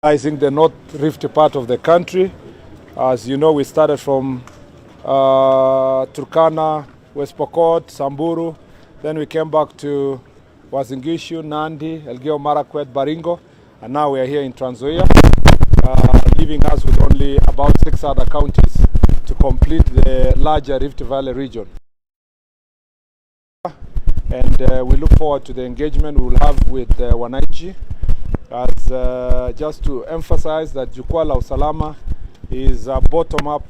The North Rift part of the country. As you know, we started from Turkana, West Pokot, Samburu. Then we came back to Uasin-Gishu, Nandi, Elgeyo Marakwet, Baringo, and now we are here in Trans-Nzoia, leaving us with only about 6 other counties to complete the larger Rift Valley region. And we look forward to the engagement we will have with Wananchi. As just to emphasize that Jukwaa la Usalama is a bottom-up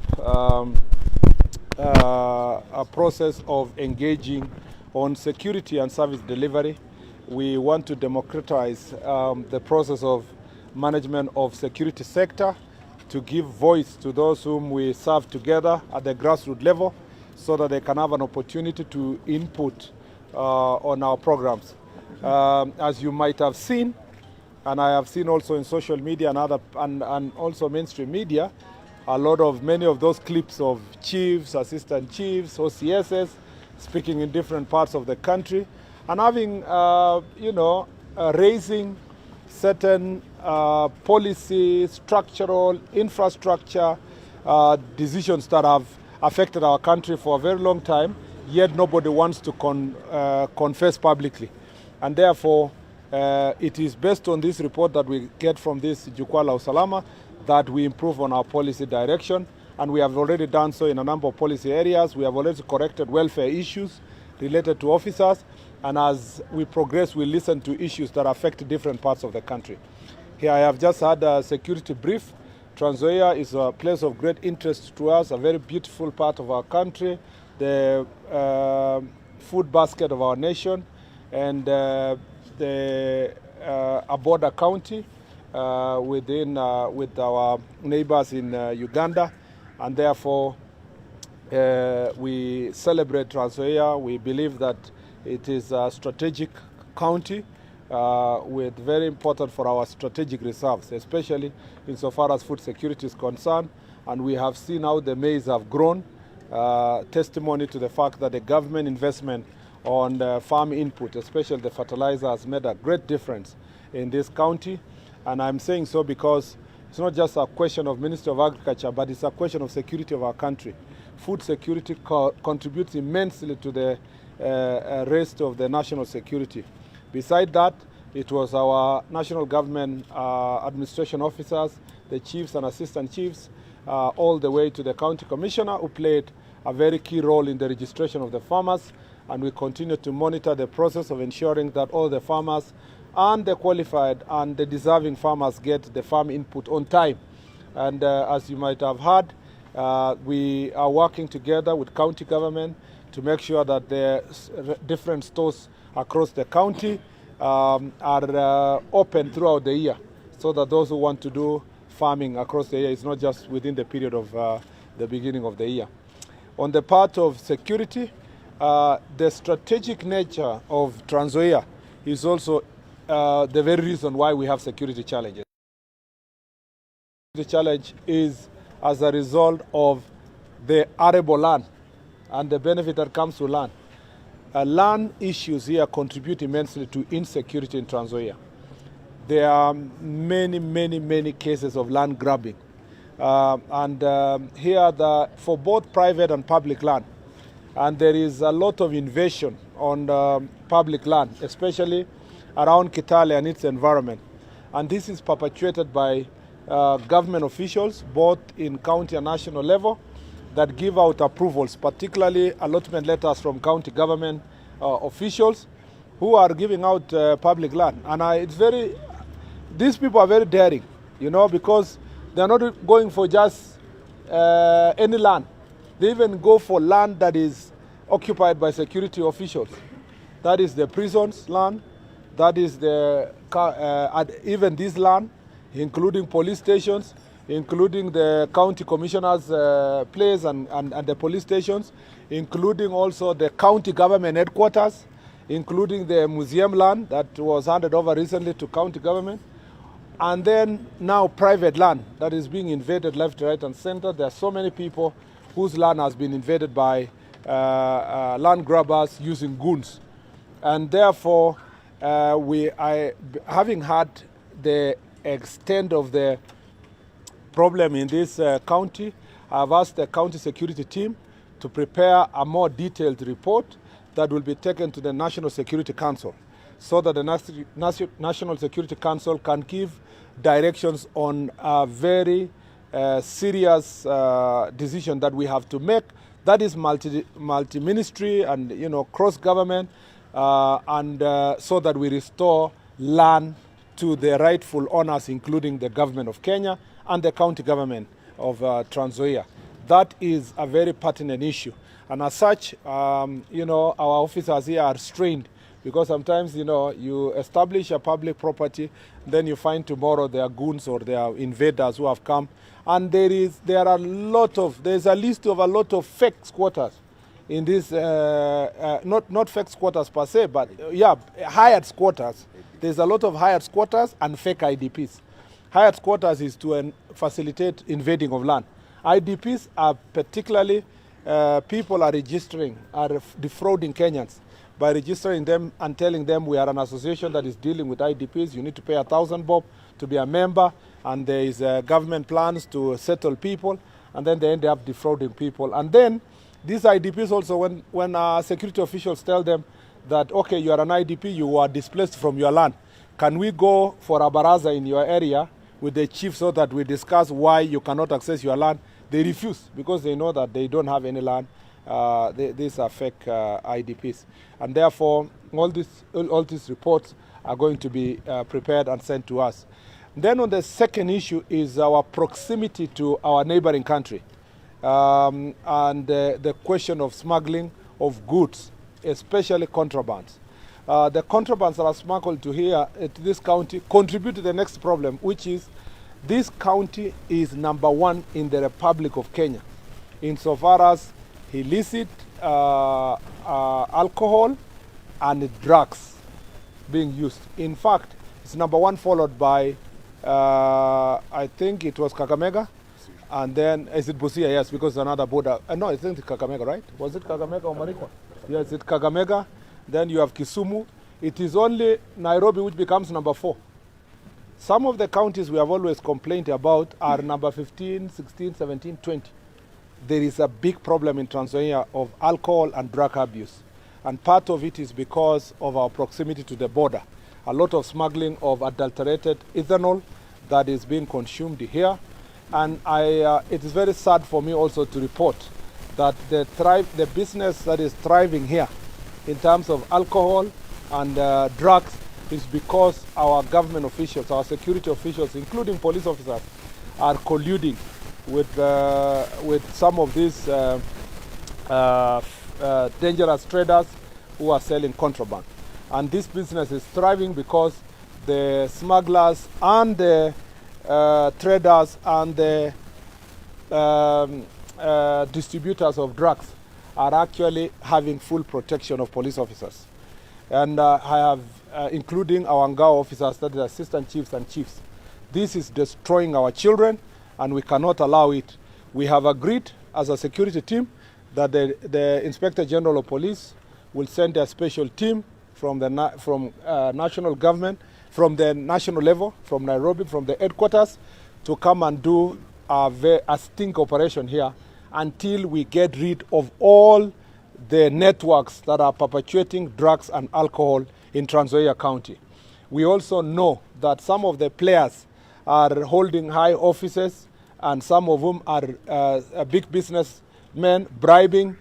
a process of engaging on security and service delivery. We want to democratize the process of management of security sector to give voice to those whom we serve together at the grassroots level so that they can have an opportunity to input on our programs. As you might have seen, and I have seen also in social media and also mainstream media, many of those clips of chiefs, assistant chiefs, OCSs speaking in different parts of the country and having, raising certain policy, structural, infrastructure decisions that have affected our country for a very long time, yet nobody wants to confess publicly. And therefore, it is based on this report that we get from this Jukwaa la Usalama that we improve on our policy direction, and we have already done so in a number of policy areas. We have already corrected welfare issues related to officers, and as we progress, we listen to issues that affect different parts of the country. Here I have just had a security brief. Trans-Nzoia is a place of great interest to us, a very beautiful part of our country, the food basket of our nation, and a border county with our neighbors in Uganda, and therefore we celebrate Trans-Nzoia. We believe that it is a strategic county with very important for our strategic reserves, especially insofar as food security is concerned, and we have seen how the maize have grown, testimony to the fact that the government investment on farm input, especially the fertilizer, has made a great difference in this county. And I'm saying so because it's not just a question of Ministry of Agriculture, but it's a question of security of our country. Food security contributes immensely to the rest of the national security. Beside that, it was our national government administration officers, the chiefs and assistant chiefs, all the way to the county commissioner, who played a very key role in the registration of the farmers. And we continue to monitor the process of ensuring that all the farmers and the qualified and the deserving farmers get the farm input on time. And as you might have heard, we are working together with county government to make sure that the different stores across the county are open throughout the year, so that those who want to do farming across the year is not just within the period of the beginning of the year. On the part of security, the strategic nature of Trans-Nzoia is also the very reason why we have security challenges. The challenge is as a result of the arable land and the benefit that comes to land. Land issues here contribute immensely to insecurity in Trans-Nzoia. There are many cases of land grabbing. Here for both private and public land. And there is a lot of invasion on public land, especially around Kitale and its environment. And this is perpetuated by government officials, both in county and national level, that give out approvals, particularly allotment letters from county government officials who are giving out public land. And these people are very daring, because they're not going for just any land. They even go for land that is occupied by security officials. That is the prisons land, that is even this land, including police stations, including the county commissioner's place and the police stations, including also the county government headquarters, including the museum land that was handed over recently to county government. And then now private land that is being invaded left, right, and center. There are so many people whose land has been invaded by land grabbers using goons. And therefore, having had the extent of the problem in this county, I've asked the county security team to prepare a more detailed report that will be taken to the National Security Council so that the National Security Council can give directions on a very serious decision that we have to make. That is multi-ministry and cross-government, so that we restore land to the rightful owners, including the government of Kenya and the county government of Trans-Nzoia. That is a very pertinent issue. And as such, our officers here are strained because sometimes, you establish a public property, then you find tomorrow there are goons or there are invaders who have come. And there's a list of a lot of fake squatters in this, not fake squatters per se, but hired squatters. There's a lot of hired squatters and fake IDPs. Hired squatters is to facilitate invading of land. IDPs are particularly people are defrauding Kenyans by registering them and telling them we are an association that is dealing with IDPs. You need to pay 1,000 bob to be a member, and there is government plans to settle people, and then they end up defrauding people. And then these IDPs also, when security officials tell them that, okay, you are an IDP, you are displaced from your land, can we go for a baraza in your area with the chief so that we discuss why you cannot access your land? They refuse because they know that they don't have any land. These are fake IDPs. And therefore, all these reports are going to be prepared and sent to us. Then on the second issue is our proximity to our neighboring country, and the question of smuggling of goods, especially contrabands. The contrabands that are smuggled to this county contribute to the next problem, which is this county is number one in the Republic of Kenya insofar as illicit alcohol and drugs being used. In fact, it's number one, followed by I think it was Kakamega, and then is it Busia? Yes, because another border. No, I think it's Kakamega, right? Was it Kakamega or Marika? Yes, it's Kakamega. Then you have Kisumu. It is only Nairobi which becomes number 4. Some of the counties we have always complained about are number 15, 16, 17, 20. There is a big problem in Trans-Nzoia of alcohol and drug abuse. And part of it is because of our proximity to the border. A lot of smuggling of adulterated ethanol that is being consumed here. And it is very sad for me also to report that the business that is thriving here in terms of alcohol and drugs is because our government officials, our security officials, including police officers, are colluding with some of these dangerous traders who are selling contraband. And this business is thriving because the smugglers and the traders and the distributors of drugs are actually having full protection of police officers. And I have, including our Ngao officers, that is assistant chiefs and chiefs. This is destroying our children, and we cannot allow it. We have agreed as a security team that the Inspector General of Police will send a special team from the national government, from the national level, from Nairobi, from the headquarters, to come and do a sting operation here until we get rid of all the networks that are perpetuating drugs and alcohol in Trans-Nzoia County. We also know that some of the players are holding high offices, and some of them are big businessmen bribing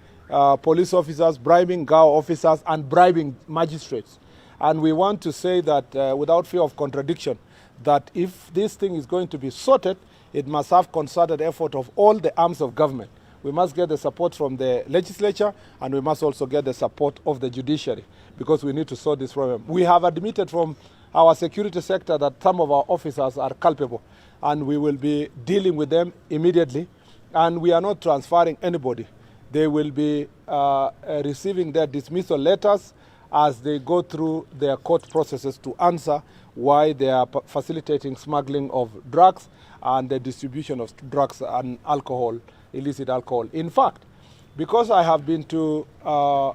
police officers, bribing Ngao officers, and bribing magistrates. And we want to say that without fear of contradiction, that if this thing is going to be sorted, it must have concerted effort of all the arms of government. We must get the support from the legislature, and we must also get the support of the judiciary, because we need to sort this problem. We have admitted from our security sector that some of our officers are culpable, and we will be dealing with them immediately. And we are not transferring anybody. They will be receiving their dismissal letters as they go through their court processes to answer why they are facilitating smuggling of drugs and the distribution of drugs and alcohol, illicit alcohol. In fact, because I have been to Elgeyo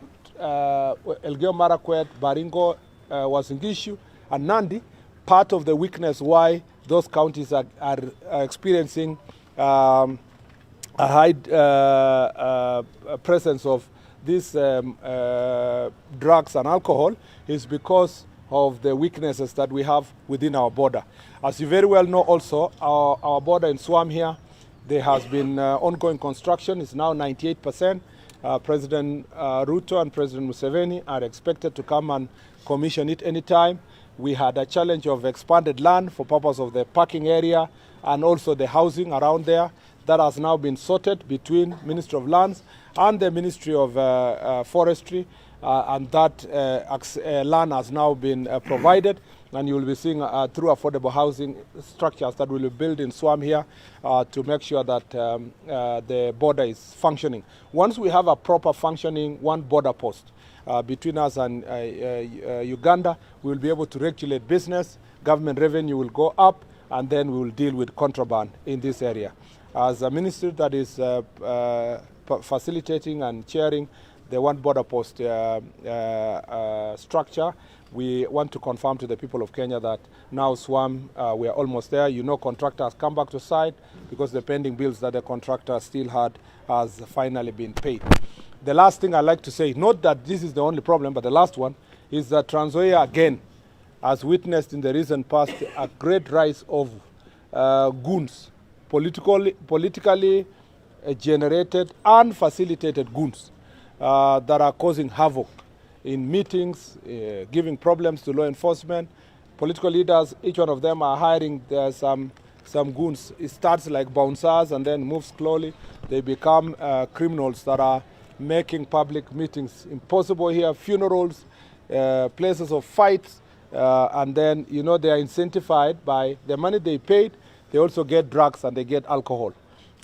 Marakwet, Baringo, Uasin Gishu, and Nandi, part of the weakness why those counties are experiencing a high presence of these drugs and alcohol is because of the weaknesses that we have within our border. As you very well know also, our border in Swam here, there has been ongoing construction. It's now 98%. President Ruto and President Museveni are expected to come and commission it anytime. We had a challenge of expanded land for purpose of the parking area and also the housing around there. That has now been sorted between Ministry of Lands and the Ministry of Forestry, and that land has now been provided, and you will be seeing through affordable housing structures that we will build in Swam here to make sure that the border is functioning. Once we have a proper functioning one border post between us and Uganda, we will be able to regulate business, government revenue will go up, and then we will deal with contraband in this area. As a ministry that is facilitating and chairing the one border post structure, we want to confirm to the people of Kenya that now Swam, we are almost there. You know, contractors come back to site because the pending bills that the contractor still had has finally been paid. The last thing I'd like to say, not that this is the only problem, but the last one is that Trans-Nzoia again has witnessed in the recent past a great rise of goons, politically generated and facilitated goons that are causing havoc in meetings, giving problems to law enforcement. Political leaders, each one of them are hiring some goons. It starts like bouncers and then moves slowly. They become criminals that are making public meetings impossible here, funerals, places of fights, and then, you know, they are incentivized by the money they paid. They also get drugs and they get alcohol.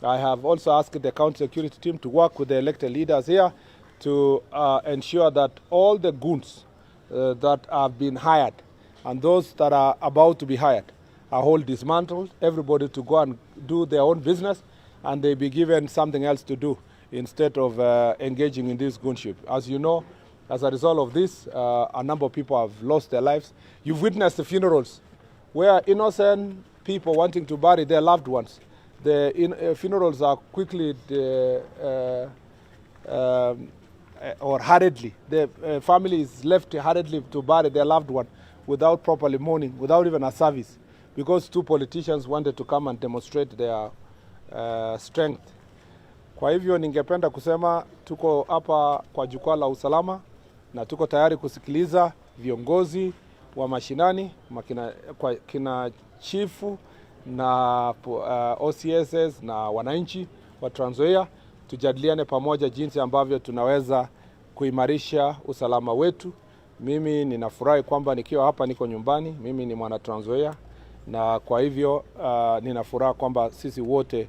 I have also asked the county security team to work with the elected leaders here to ensure that all the goons that have been hired and those that are about to be hired are all dismantled, everybody to go and do their own business, and they be given something else to do instead of engaging in this goonship. As you know, as a result of this, a number of people have lost their lives. You've witnessed the funerals where innocent people wanting to bury their loved ones. The funerals are quickly or hurriedly. The family is left hurriedly to bury their loved one without properly mourning, without even a service, because two politicians wanted to come and demonstrate their strength. Kwa hivyo ningependa kusema tuko hapa kwa jukwaa la usalama na tuko tayari kusikiliza viongozi wa mashinani, kina chifu na OCSs na wananchi wa Trans-Nzoia, tujadiliane pamoja jinsi ambavyo tunaweza kuimarisha usalama wetu. Mimi ninafurahi kwamba nikiwa hapa niko nyumbani, mimi ni mwana Trans-Nzoia, na kwa hivyo ninafurahi kwamba sisi wote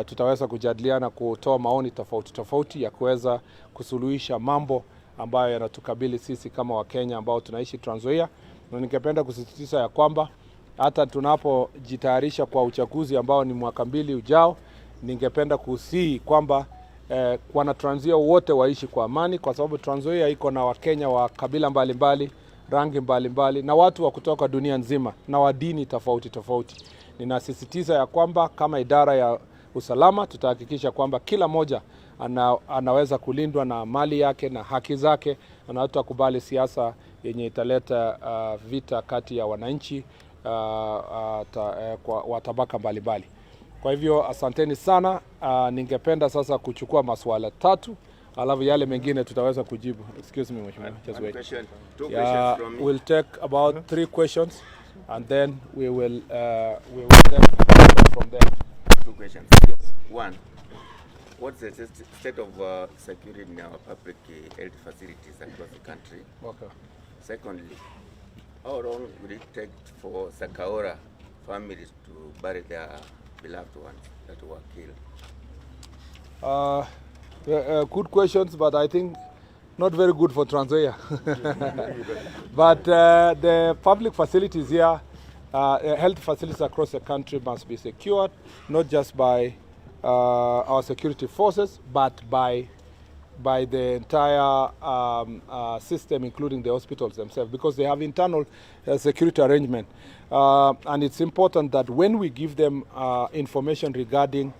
tutaweza kujadiliana, kutoa maoni tofauti ya kuweza kusuluhisha mambo ambayo yanatukabili sisi kama Wakenya ambao tunaishi Trans-Nzoia. Na ningependa kusisitiza ya kwamba hata tunapojitayarisha kwa uchaguzi ambao ni mwaka 2 ujao, ningependa kusihi kwamba wana Trans-Nzoia wote waishi kwa amani, kwa sababu Trans-Nzoia iko na Wakenya wa kabila mbalimbali, rangi mbalimbali, na watu wa kutoka dunia nzima na wa dini tofauti. Ninasisitiza ya kwamba kama idara ya usalama tutahakikisha kwamba kila moja anaweza kulindwa na mali yake na haki zake, na hatutakubali siasa yenye italeta vita kati ya wananchi wa tabaka mbalimbali. Kwa hivyo asanteni sana. Ningependa sasa kuchukua maswala 3, alafu yale mengine tutaweza kujibu. Excuse me, mheshimiwa. Just wait. Two questions from me. We'll take about 3 questions and then we will then from there. 2 questions. Yes. 1. What's the state of security in our public health facilities across the country? Okay. Secondly, how long will it take for Sakaora families to bury their beloved ones that were killed? Good questions, but I think not very good for Trans-Nzoia. But the public facilities here, health facilities across the country must be secured, not just by our security forces, but by by the entire system, including the hospitals themselves, because they have internal security arrangement. And it's important that when we give them information regarding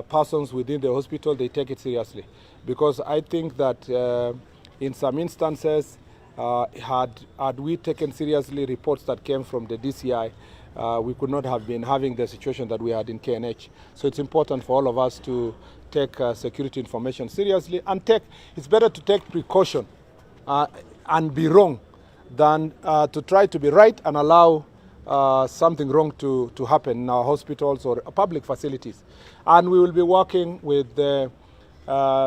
persons within the hospital, they take it seriously. Because I think that in some instances, had we taken seriously reports that came from the DCI, we could not have been having the situation that we had in KNH. So it's important for all of us to take security information seriously, and it's better to take precaution and be wrong than to try to be right and allow something wrong to happen in our hospitals or public facilities. And we will be working with the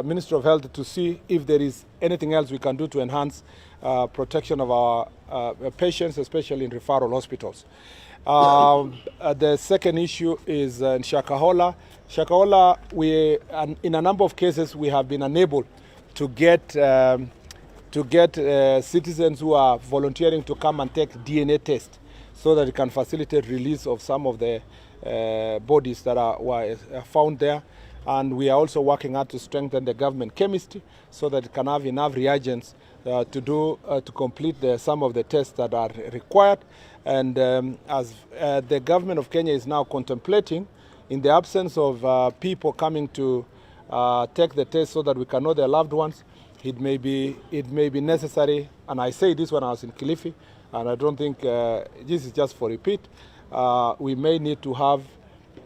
Ministry of Health to see if there is anything else we can do to enhance protection of our patients, especially in referral hospitals. The second issue is in Shakahola. Shakahola, in a number of cases, we have been unable to get citizens who are volunteering to come and take DNA tests so that it can facilitate release of some of the bodies that were found there. And we are also working hard to strengthen the government chemistry so that it can have enough reagents to complete some of the tests that are required. And as the government of Kenya is now contemplating, in the absence of people coming to take the test so that we can know their loved ones, it may be necessary, and I say this when I was in Kilifi, and I don't think this is just for repeat, we may need to have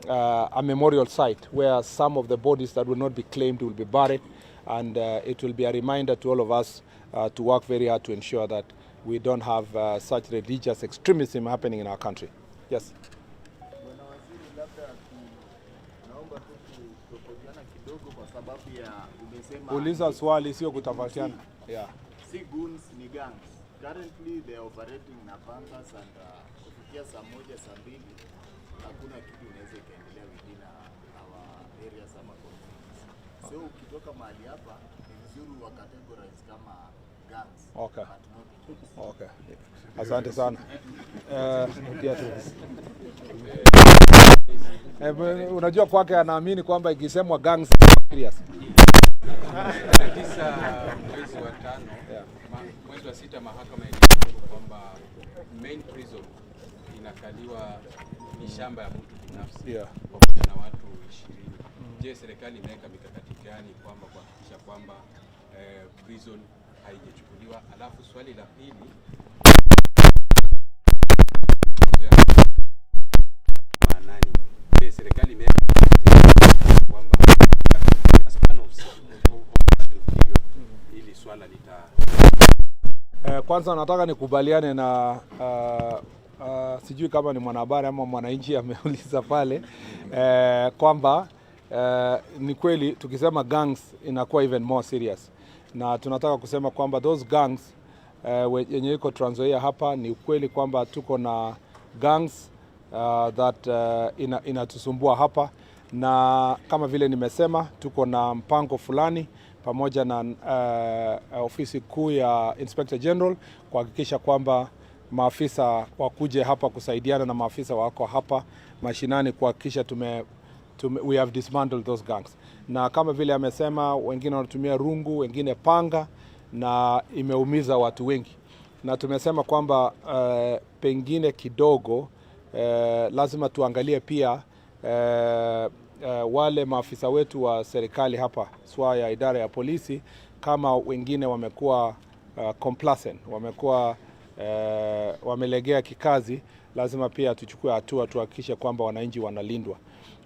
a memorial site where some of the bodies that will not be claimed will be buried, and it will be a reminder to all of us to work very hard to ensure that we don't have such religious extremism happening in our country. Yes. Uliza swali sio kutafatiana. Yeah. Si goons ni gangs. Currently they are operating na bankas and kufikia saa moja saa mbili hakuna kitu inaweza kaendelea within our areas ama communities. So ukitoka mahali hapa ni vizuri wa categorize kama gangs. Okay. But not goons. Okay. Asante sana. Unajua kwake anaamini kwamba ikisemwa gangs serious. 9 mwezi wa 5, mwezi wa 6 mahakama iliamuru kwamba main prison inakaliwa ni shamba ya mtu binafsi pamoja na watu 20. Je, serikali imeweka mikakati gani kwamba kuhakikisha kwamba prison haijachukuliwa? Alafu swali la pili, je, serikali imeweka kwamba ili swala kwanza nataka nikubaliane na sijui kama ni mwanahabari ama mwananchi ameuliza pale kwamba ni kweli tukisema gangs inakuwa even more serious, na tunataka kusema kwamba those gangs yenye iko Trans-Nzoia hapa, ni ukweli kwamba tuko na gangs that inatusumbua hapa, na kama vile nimesema tuko na mpango fulani pamoja na ofisi kuu ya Inspector General kuhakikisha kwamba maafisa wakuje hapa kusaidiana na maafisa wako hapa mashinani kuhakikisha we have dismantled those gangs. Na kama vile amesema, wengine wanatumia rungu, wengine panga, na imeumiza watu wengi. Na tumesema kwamba pengine kidogo lazima tuangalie pia wale maafisa wetu wa serikali hapa SWA ya idara ya polisi, kama wengine wamekuwa complacent, wamekuwa wamelegea kikazi, lazima pia tuchukue hatua tuhakikishe kwamba wananchi wanalindwa.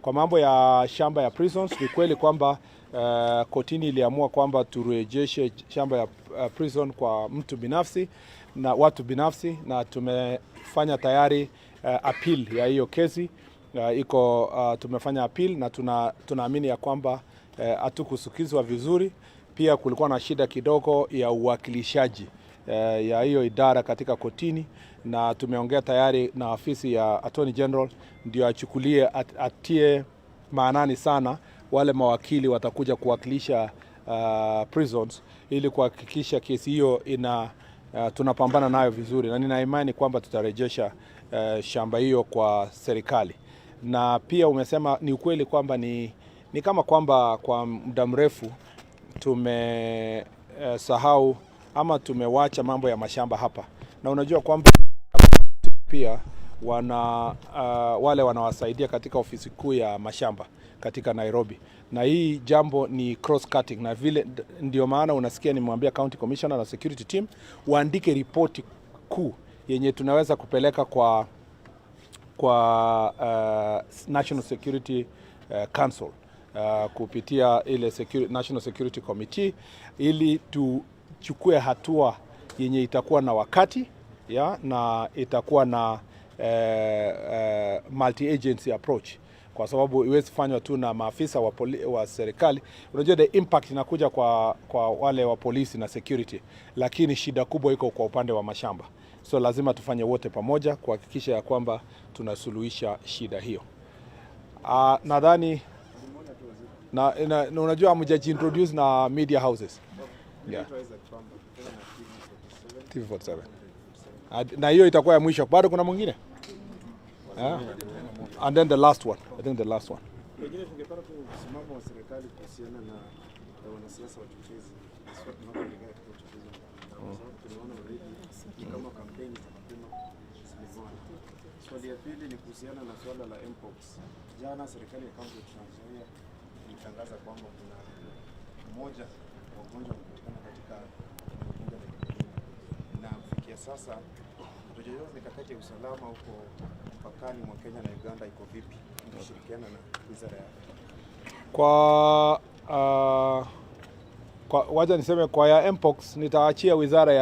Kwa mambo ya shamba ya prisons, ni kweli kwamba kotini iliamua kwamba turejeshe shamba ya prison kwa mtu binafsi na watu binafsi, na tumefanya tayari appeal ya hiyo kesi. Tumefanya appeal na tunaamini ya kwamba hatukusikizwa vizuri. Pia kulikuwa na shida kidogo ya uwakilishaji ya hiyo idara katika kotini, na tumeongea tayari na afisi ya Attorney General ndio atie maanani sana wale mawakili watakuja kuwakilisha prisons, ili kuhakikisha kesi hiyo tunapambana nayo vizuri, na nina imani kwamba tutarejesha shamba hiyo kwa serikali. Na pia umesema ni ukweli kwamba ni kama kwamba kwa muda mrefu tumesahau ama tumewacha mambo ya mashamba hapa, na unajua kwamba pia wale wanawasaidia katika ofisi kuu ya mashamba katika Nairobi, na hii jambo ni cross cutting, na vile ndio maana unasikia nimwambia county commissioner na security team waandike ripoti kuu yenye tunaweza kupeleka kwa National Security Council kupitia ile National Security Committee, ili tuchukue hatua yenye itakuwa na wakati na itakuwa na multi-agency approach, kwa sababu iwezi fanywa tu na maafisa wa serikali. Unajua the impact inakuja kwa wale wa polisi na security, lakini shida kubwa iko kwa upande wa mashamba. So lazima tufanye wote pamoja kuhakikisha ya kwamba tunasuluhisha shida hiyo. Nadhani na unajua mjaji introduce na media houses. Yeah. TV47. Na hiyo itakuwa ya mwisho. Bado kuna mwingine? Yeah. And then the last one. I think the last one. Pengine tungepata tu msimamo wa serikali kuhusiana na wanasiasa wachochezi. Sio tunapoelekea katika uchaguzi. Kwa sababu tunaona already kama kampeni za mapema zimezona. Swali ya pili ni kuhusiana na swala la mpox. Jana serikali ya kaunti ya Trans-Nzoia ilitangaza kwamba kuna mmoja wa ugonjwa unapatikana katika bunge la Kenya. Na kufikia sasa tunajiona mikakati ya usalama huko mpakani mwa Kenya na Uganda iko vipi kushirikiana na wizara ya wacha niseme kwa ya mpox nitaachia wizara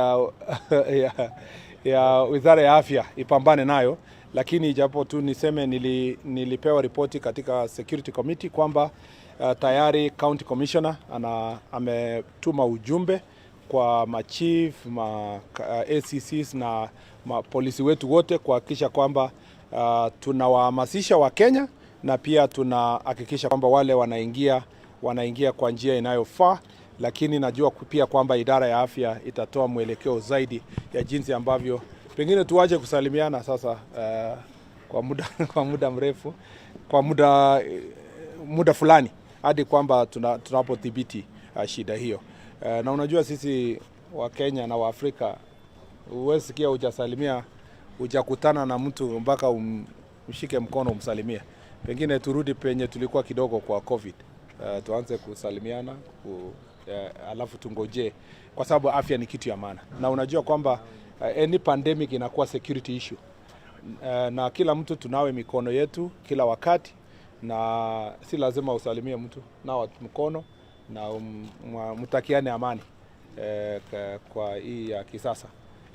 ya wizara ya afya ipambane nayo, lakini japo tu niseme nilipewa ripoti katika security committee kwamba tayari county commissioner ametuma ujumbe kwa machief, ACCs na polisi wetu wote kuhakikisha kwamba tunawahamasisha wa Kenya, na pia tunahakikisha kwamba wale wanaingia kwa njia inayofaa, lakini najua pia kwamba idara ya afya itatoa mwelekeo zaidi ya jinsi ambavyo pengine tuache kusalimiana sasa kwa muda mrefu, kwa muda fulani, hadi kwamba tunapodhibiti shida hiyo. Na unajua sisi wa Kenya na wa Afrika huwezi sikia hujasalimia, hujakutana na mtu mpaka umshike mkono umsalimie. Pengine turudi penye tulikuwa kidogo kwa COVID, tuanze kusalimiana alafu tungoje, kwa sababu afya ni kitu ya maana, na unajua kwamba any pandemic inakuwa security issue, na kila mtu tunawe mikono yetu kila wakati, na si lazima usalimie mtu na mkono na mtakiane amani kwa hii ya kisasa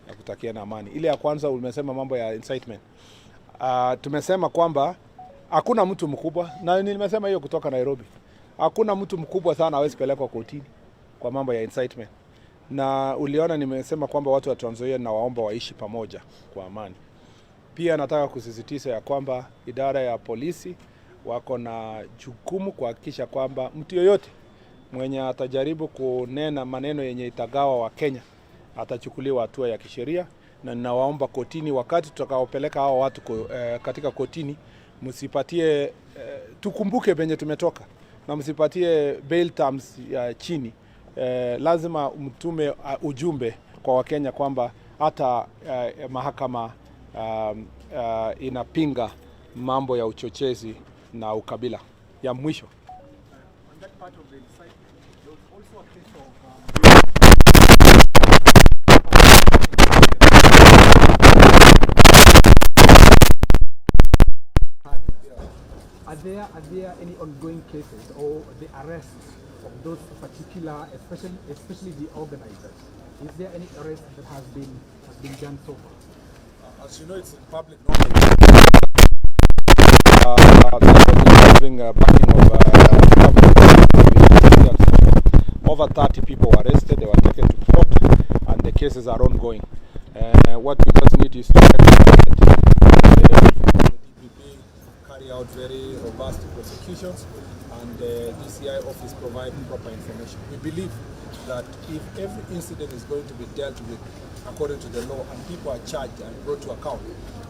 ya kutakiana amani. Ile ya kwanza umesema mambo ya incitement. Tumesema kwamba hakuna mtu mkubwa, na nimesema hiyo kutoka Nairobi, hakuna mtu mkubwa sana hawezi pelekwa kotini kwa mambo ya incitement. Na uliona nimesema kwamba watu wa Trans-Nzoia na waomba waishi pamoja kwa amani. Pia nataka kusisitiza ya kwamba idara ya polisi wako na jukumu kuhakikisha kwamba mtu yoyote mwenye atajaribu kunena maneno yenye itagawa wa Kenya atachukuliwa hatua ya kisheria, na ninawaomba kotini, wakati tutakaopeleka hao watu katika kotini, msipatie tukumbuke penye tumetoka, na msipatie bail terms ya chini. Lazima mtume ujumbe kwa Wakenya kwamba hata mahakama inapinga mambo ya uchochezi na ukabila. Ya mwisho, Are there any ongoing cases or the arrests of those particular, especially the organizers? Is there any arrest that has been done so far? As you know, it's in public knowledge. Over 30 people were arrested, they were taken to court, and the cases are ongoing. What we just need is to carry out very robust prosecutions, and the DCI office provide proper information. We believe that if every incident is going to be dealt with according to the law and people are charged and brought to account,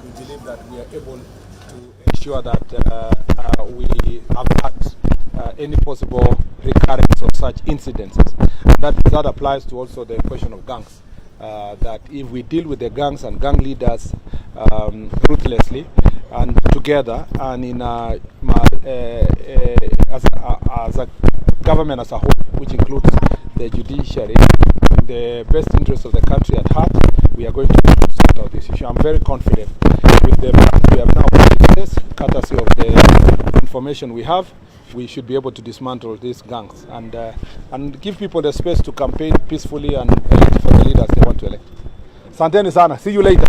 we believe that we are able to ensure that we avert any possible recurrence of such incidences. That applies to also the question of gangs. That if we deal with the gangs and gang leaders ruthlessly and together and in as a government as a whole, which includes the judiciary, in the best interest of the country at heart, we are going to sort out this issue. I'm very confident with the fact we have now put in place, courtesy of the information we have, we should be able to dismantle these gangs and give people the space to campaign peacefully and elect for the leaders they want to elect. Asanteni sana. See you later.